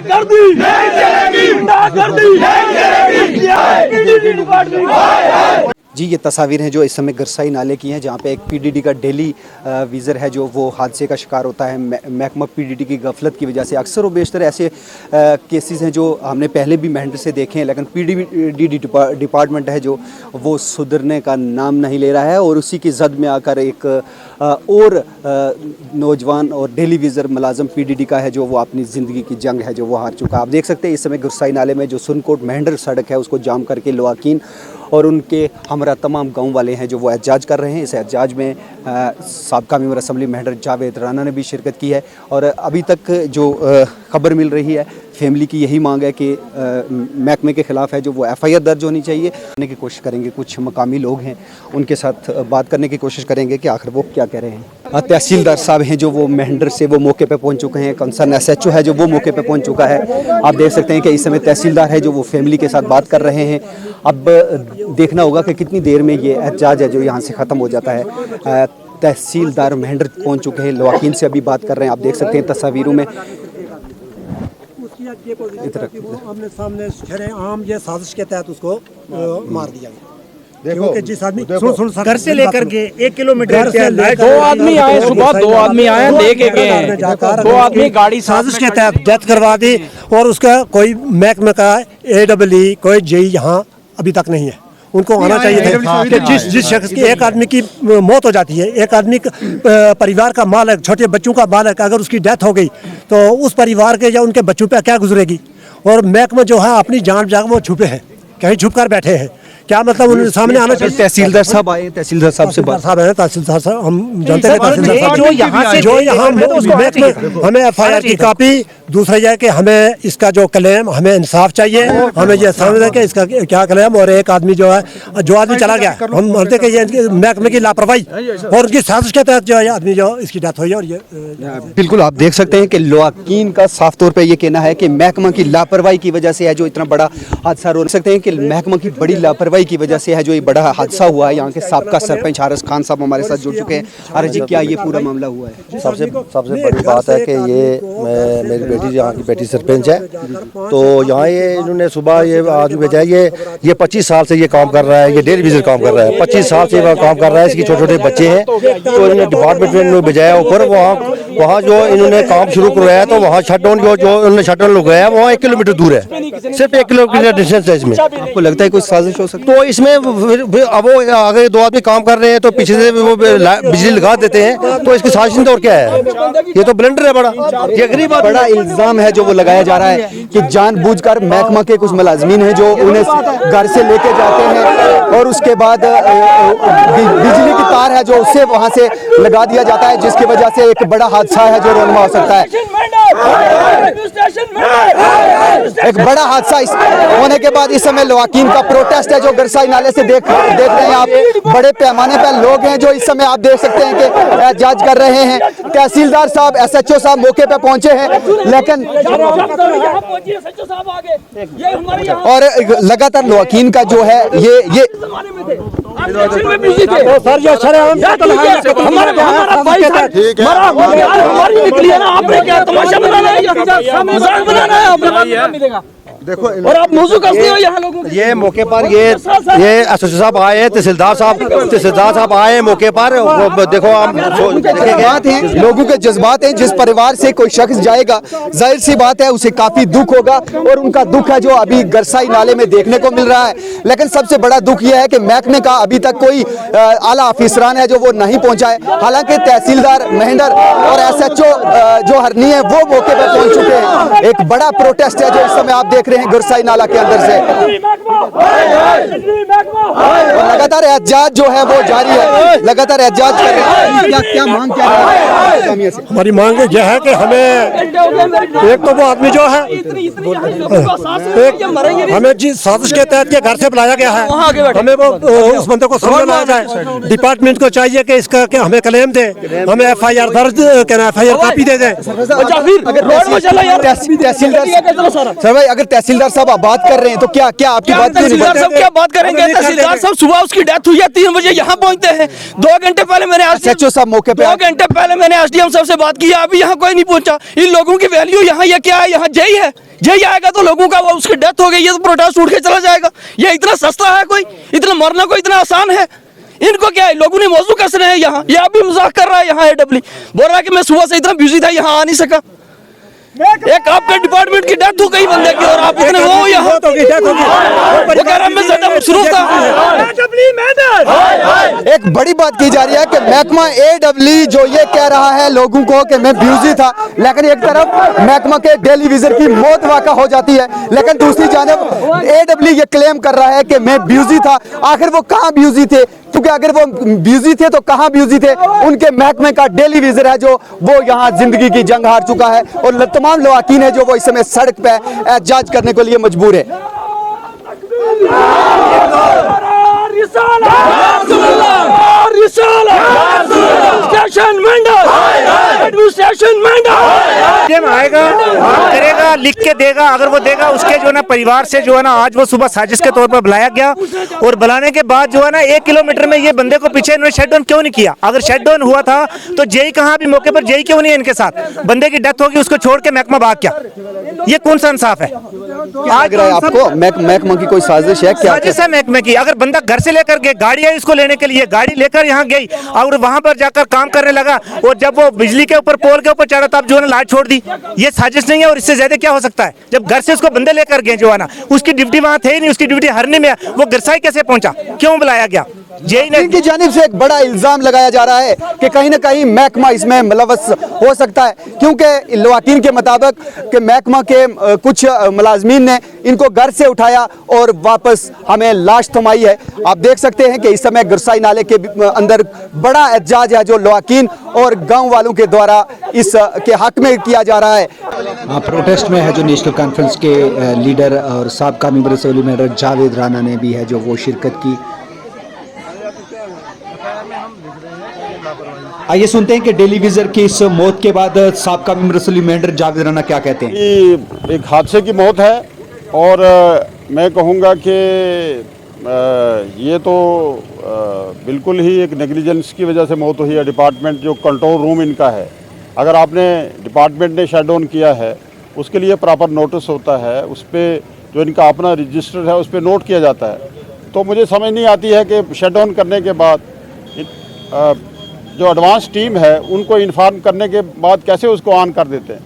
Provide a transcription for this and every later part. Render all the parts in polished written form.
कर दी नहीं चलेगी, ना कर दी नहीं चलेगी। जी ये तस्वीर हैं जो इस समय गरसाई नाले की हैं, जहाँ पे एक पीडीडी का डेली विज़र है जो वो हादसे का शिकार होता है। महकमा पीडीडी की गफलत की वजह से अक्सर व बेशतर ऐसे केसेस हैं जो हमने पहले भी मेहनत से देखे हैं, लेकिन पीडीडी डिपार्टमेंट है जो वो सुधरने का नाम नहीं ले रहा है और उसी की जद में आकर एक और नौजवान और डेली विज़र मुलाजम पीडीडी का है जो वो अपनी ज़िंदगी की जंग है जो वो हार चुका है। आप देख सकते हैं इस समय गरसाई नाले में जो सुनकोट मेहंडर सड़क है उसको जाम करके लवाकीन और उनके हमरा तमाम गांव वाले हैं जो वो एहतजाज कर रहे हैं। इस एहतजाज में साबका मेंबर असम्बली मेहंडर जावेद राना ने भी शिरकत की है और अभी तक जो खबर मिल रही है फैमिली की यही मांग है कि महकमे के ख़िलाफ़ है जो वो एफआईआर दर्ज होनी चाहिए। करने की कोशिश करेंगे, कुछ मकामी लोग हैं उनके साथ बात करने की कोशिश करेंगे कि आखिर वो क्या कह रहे हैं। तहसीलदार साहब हैं जो वो मेहंडर से वो मौके पे पहुंच चुके हैं, कंसर्न एसएचओ है जो वो मौके पे पहुंच चुका है। आप देख सकते हैं कि इस समय तहसीलदार है जो वो फैमिली के साथ बात कर रहे हैं। अब देखना होगा कि कितनी देर में ये एहतजाज है जो यहाँ से ख़त्म हो जाता है। तहसीलदार मेहंडर पहुँच चुके हैं, लवाकीन से अभी बात कर रहे हैं। आप देख सकते हैं तस्वीरों में आमने सामने आम ये साजिश के तहत उसको मार दिया गया। देखो जिस आदमी घर से लेकर के 1 किलोमीटर दो आदमी आए सुबह, 2 आदमी आए लेके गए, 2 आदमी गाड़ी साजिश के तहत डेथ करवा दी और उसका कोई महकमे का AEE कोई जेई यहाँ अभी तक नहीं है। उनको आना चाहिए था कि जिस शख्स की एक आदमी की मौत हो जाती है, एक आदमी परिवार का मालिक, छोटे बच्चों का मालिक, अगर उसकी डेथ हो गई तो उस परिवार के या उनके बच्चों पे क्या गुजरेगी। और महकमा जो है अपनी जान जाग वो छुपे हैं, कहीं छुप कर बैठे हैं। क्या मतलब उनके सामने आना चाहिए। तहसीलदार साहब आए, तहसीलदार साहब से बात साहब है, तहसीलदार साहब हम जानते हैं तहसीलदार साहब जो यहाँ हमें एफआईआर की कॉपी, दूसरा यह कि हमें इसका जो क्लेम, हमें इंसाफ चाहिए, हमें ये समझ कि इसका क्या क्लेम। और एक आदमी जो है जो आदमी चला गया, हम मानते कि ये महकमे की लापरवाही और उनकी साजिश के तहत जो है आदमी जो इसकी डेथ हुई है। और ये बिल्कुल आप देख सकते हैं कि लवाकीन का साफ तौर पे ये कहना है कि महकमा की लापरवाही की वजह से है जो इतना बड़ा हादसा हो सकते हैं कि महकमा की बड़ी लापरवाही की वजह से है जो ये बड़ा हादसा हुआ है। यहाँ के साबका सरपंच हारिस खान साहब हमारे साथ जुड़ चुके हैं। अरे जी क्या ये पूरा मामला हुआ है? सबसे बड़ी बात है कि ये मेरी बेटी यहाँ की बेटी सरपंच है, तो यहाँ ये इन्होंने सुबह ये आदमी भेजा है। ये 25 साल से ये काम कर रहा है, ये डेली विजिट काम कर रहा है, 25 साल से काम कर रहा है। इसके छोटे छोटे बच्चे हैं, तो इन्होंने डिपार्टमेंट में भेजाया ऊपर। वहाँ जो इन्होंने काम शुरू करवाया तो वहाँ शट डाउन जो उन्होंने शट डाउन लगाया वहाँ 1 किलोमीटर दूर है, सिर्फ 1 किलोमीटर डिस्टेंस है। इसमें आपको लगता है कोई साजिश हो सकती है? तो इसमें अब वो आगे 2 आदमी काम कर रहे हैं तो पीछे से वो बिजली लगा देते हैं, तो इसकी साजिश नहीं तो और क्या है? ये तो ब्लंडर है बड़ा, ये गरीब बड़ा इल्जाम है जो वो लगाया जा रहा है कि जानबूझकर महकमा के कुछ मुलाजमीन हैं जो उन्हें घर से लेके जाते हैं और उसके बाद बिजली की तार है जो उससे वहां से लगा दिया जाता है, जिसकी वजह से एक बड़ा हादसा है जो रोनमा हो सकता है। एक बड़ा हादसा होने के बाद इस समय लवाकीन का प्रोटेस्ट है जो गरसाई नाले से देख रहे हैं आप। बड़े पैमाने पर लोग हैं जो इस समय आप देख सकते हैं कि एहतजाज कर रहे हैं। तहसीलदार साहब, SHO साहब मौके पे पहुंचे हैं, लेकिन और लगातार लवाकीन का जो है ये देखो और आप मौजूद करते हो यहाँ लोगों ये मौके पर ये SHO साहब आए हैं, तहसीलदार साहब आए मौके पर। देखो हम जज्बात हैं, लोगों के जज्बात हैं। जिस परिवार से कोई शख्स जाएगा जाहिर सी बात है उसे काफी दुख होगा और उनका दुख है जो अभी गरसाई नाले में देखने को मिल रहा है। लेकिन सबसे बड़ा दुख यह है कि महकमे का अभी तक कोई आला अफसरान है जो वो नहीं पहुंचा है। हालांकि तहसीलदार मेहंडर और SHO जो हरनी है वो मौके पर पहुंच चुके हैं। एक बड़ा प्रोटेस्ट है जो इस समय आप देख रहे हैं गरसाई नाला के अंदर से। लगातार एहतजाज जो है वो जारी है, लगातार एहतजाज कर रहे हैं। क्या मांग क्या है? हमारी मांग यह है कि हमें एक तो वो आदमी जो है हमें जिस साजिश के तहत के घर से बुलाया गया है हमें वो उस बंदे को समझ लाया जाए। डिपार्टमेंट को चाहिए कि इसका कि हमें क्लेम दे, हमें एफआईआर दर्ज एफआईआर कॉपी दे दें। अगर तहसीलदार तहसीलदार साहब आप बात कर रहे हैं तो क्या क्या आपकी बात क्यों नहीं तहसीलदार साहब क्या बात करेंगे? तहसीलदार साहब सुबह उसकी डेथ हुई है, 3 बजे यहाँ पहुँचते हैं। 2 घंटे पहले मैंने SHO साहब मौके पे 2 घंटे पहले मैंने SDM साहब से बात की, अभी यहाँ कोई नहीं पहुंचा। इन लोगों की वैल्यू यहाँ ये क्या है? यहाँ जेई है, जेई आएगा तो लोगों का वो उसकी डेथ हो गई है तो प्रोटेस्ट उठ के चला जाएगा। ये इतना सस्ता है? कोई इतना मरना कोई इतना आसान है? इनको क्या है, लोगों ने मौजू कस रहे हैं यहाँ। ये अभी मजाक कर रहा है यहाँ AWE, बोल रहा है कि मैं सुबह से इतना बिजी था यहाँ आ नहीं सका। एक आपके डिपार्टमेंट की डेथ हो गई बंदे की और आप इतने वो यहाँ वो कह रहा है मैं ज्यादा मसरूफ था। एक बड़ी बात की जा रही है कि महकमा AWE जो ये कह रहा है लोगों को कि मैं बिजी था, लेकिन एक तरफ महकमा के डेली विजिट की मौत वाक़ा हो जाती है, लेकिन दूसरी जानब AWE ये क्लेम कर रहा है कि मैं बिजी था। आखिर वो कहाँ बिजी थे? क्योंकि अगर वो बिजी थे तो कहाँ बिजी थे? उनके महकमे का डेली विजिट है जो वो यहाँ जिंदगी की जंग हार चुका है और तमाम लवाकीन है जो वो इस समय सड़क पे एहतजाज करने के लिए मजबूर है। आएगा करेगा, लिख के देगा, अगर वो देगा उसके जो है ना परिवार से जो है ना आज वो सुबह साजिश के तौर पर बुलाया गया और बुलाने के बाद जो है ना 1 किलोमीटर में ये बंदे को पीछे इन्होंने शट डाउन क्यों नहीं किया? अगर शट डाउन हुआ था तो जेई कहाँ भी मौके पर जेई क्यों नहीं है इनके साथ? बंदे की डेथ होगी उसको छोड़ के महकमा भाग क्या? ये कौन सा इंसाफ है? लग रहा है आपको महकमा की कोई साजिश है? क्या साजिश है महकमे की? अगर बंदा घर से लेकर गए, गाड़ी है इसको लेने के लिए, गाड़ी लेकर यहाँ गई और वहां पर जाकर काम करने लगा और जब वो बिजली के ऊपर पोल के ऊपर चढ़ा तब जो है ना लाइट छोड़ दी। ये साजिश नहीं है और इससे ज्यादा क्या हो सकता है? जब घर से उसको बंदे लेकर गए जो है ना, उसकी ड्यूटी वहां थे ही नहीं, उसकी ड्यूटी हरने में, वो गिरसाई कैसे पहुंचा? क्यों बुलाया गया? जेई ने इनकी जानिब से एक बड़ा इल्जाम लगाया जा रहा है कि कहीं ना कहीं महकमा इसमें मुलव्वस हो सकता है, क्योंकि लवाकीन के मुताबिक कि महकमा के कुछ मुलाजमीन ने इनको घर से उठाया और वापस हमें लाश थमाई है। आप देख सकते हैं कि इस समय गुरसाई नाले के अंदर बड़ा एहतजाज है जो लवाकीन और गांव वालों के द्वारा इस के हक में किया जा रहा है। प्रोटेस्ट में है जो नेशनल कॉन्फ्रेंस के लीडर और साबका मेंबर असेंबली जावेद राना ने भी है जो वो शिरकत की। आइए सुनते हैं कि डेली विजर की इस मौत के बाद साबका मेंबर असेंबली जावेद राना क्या कहते हैं। एक हादसे की मौत है और मैं कहूँगा कि ये तो बिल्कुल ही एक नेग्लिजेंस की वजह से मौत हुई है। डिपार्टमेंट जो कंट्रोल रूम इनका है, अगर आपने डिपार्टमेंट ने शट डाउन किया है उसके लिए प्रॉपर नोटिस होता है, उस पर जो इनका अपना रजिस्टर है उस पर नोट किया जाता है। तो मुझे समझ नहीं आती है कि शट डाउन करने के बाद जो एडवांस टीम है उनको इन्फॉर्म करने के बाद कैसे उसको ऑन कर देते हैं।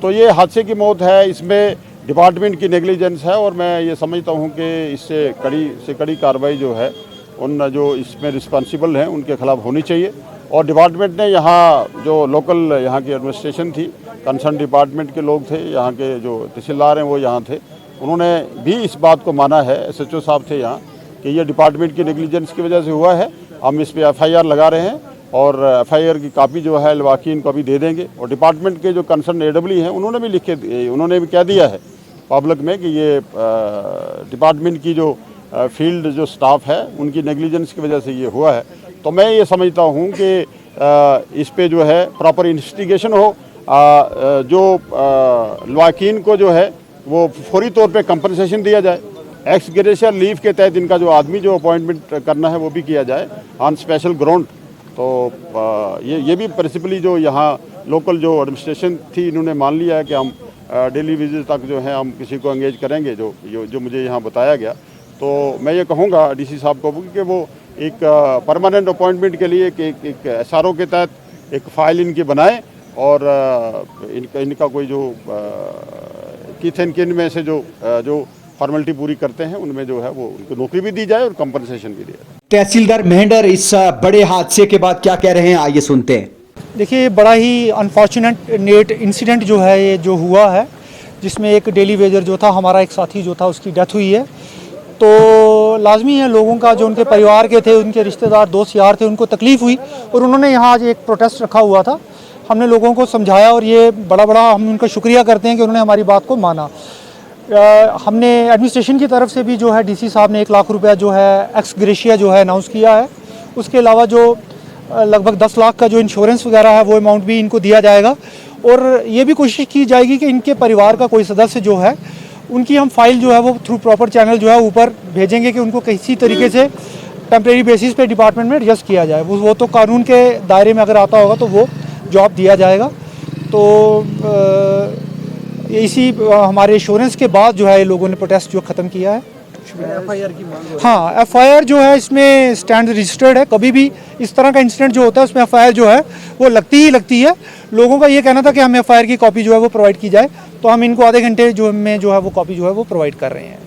तो ये हादसे की मौत है, इसमें डिपार्टमेंट की नेग्लिजेंस है और मैं ये समझता हूँ कि इससे कड़ी कार्रवाई जो है उन जो इसमें रिस्पॉन्सिबल हैं उनके खिलाफ होनी चाहिए। और डिपार्टमेंट ने यहाँ जो लोकल यहाँ की एडमिनिस्ट्रेशन थी, कंसर्न डिपार्टमेंट के लोग थे, यहाँ के जो तहसीलदार हैं वो यहाँ थे, उन्होंने भी इस बात को माना है, SHO साहब थे यहाँ, कि ये डिपार्टमेंट की नेग्लिजेंस की वजह से हुआ है। हम इस पर FIR लगा रहे हैं और FIR की कापी जो है लवाकीन को अभी दे देंगे। और डिपार्टमेंट के जो कंसर्न AWE हैं उन्होंने भी उन्होंने भी कह दिया है पब्लिक में कि ये डिपार्टमेंट की जो फील्ड जो स्टाफ है उनकी नेग्लिजेंस की वजह से ये हुआ है। तो मैं ये समझता हूँ कि इस पे जो है प्रॉपर इन्वेस्टिगेशन हो, जो लवाकीन को जो है वो फौरी तौर पे कंपनसेशन दिया जाए, एक्स ग्रेशियर लीव के तहत इनका जो आदमी जो अपॉइंटमेंट करना है वो भी किया जाए ऑन स्पेशल ग्राउंड। तो ये भी प्रिंसिपली जो यहाँ लोकल जो एडमिनिस्ट्रेशन थी इन्होंने मान लिया है कि हम डेली विजिट तक जो है हम किसी को एंगेज करेंगे, जो मुझे यहाँ बताया गया। तो मैं ये कहूँगा DC साहब को कि वो एक परमानेंट अपॉइंटमेंट के लिए एक SRO के तहत एक फ़ाइल इनकी बनाए और इनका कोई जो किन में से जो फॉर्मेलिटी पूरी करते हैं उनमें जो है वो उनको नौकरी भी दी जाए और कंपनसेशन भी दिया जाए। तहसीलदार महेंद्र इस बड़े हादसे के बाद क्या कह रहे हैं, आइए सुनते हैं। देखिए, बड़ा ही अनफॉर्चुनेट इंसिडेंट जो है ये जो हुआ है, जिसमें एक डेली वेजर जो था हमारा एक साथी जो था उसकी डेथ हुई है। तो लाजमी है लोगों का जो उनके परिवार के थे, उनके रिश्तेदार दोस्त यार थे, उनको तकलीफ़ हुई और उन्होंने यहाँ आज एक प्रोटेस्ट रखा हुआ था। हमने लोगों को समझाया और ये बड़ा हम उनका शुक्रिया करते हैं कि उन्होंने हमारी बात को माना। हमने एडमिनिस्ट्रेशन की तरफ से भी जो है DC साहब ने 1 लाख रुपया जो है एक्स ग्रेशिया जो है अनाउंस किया है। उसके अलावा जो लगभग 10 लाख का जो इंश्योरेंस वगैरह है वो अमाउंट भी इनको दिया जाएगा और ये भी कोशिश की जाएगी कि इनके परिवार का कोई सदस्य जो है उनकी हम फाइल जो है वो थ्रू प्रॉपर चैनल जो है ऊपर भेजेंगे कि उनको किसी तरीके से टेम्प्रेरी बेसिस पे डिपार्टमेंट में एडजस्ट किया जाए। वो तो कानून के दायरे में अगर आता होगा तो वो जॉब दिया जाएगा। तो इसी हमारे एश्योरेंस के बाद जो है ये लोगों ने प्रोटेस्ट जो ख़त्म किया है। एफआईआर की मांग हो रही है। हाँ, एफआईआर जो है इसमें स्टैंड रजिस्टर्ड है। कभी भी इस तरह का इंसिडेंट जो होता है उसमें एफआईआर जो है वो लगती ही लगती है। लोगों का ये कहना था कि हमें एफआईआर की कॉपी जो है वो प्रोवाइड की जाए, तो हम इनको आधे घंटे जो में जो है वो कॉपी जो है वो प्रोवाइड कर रहे हैं।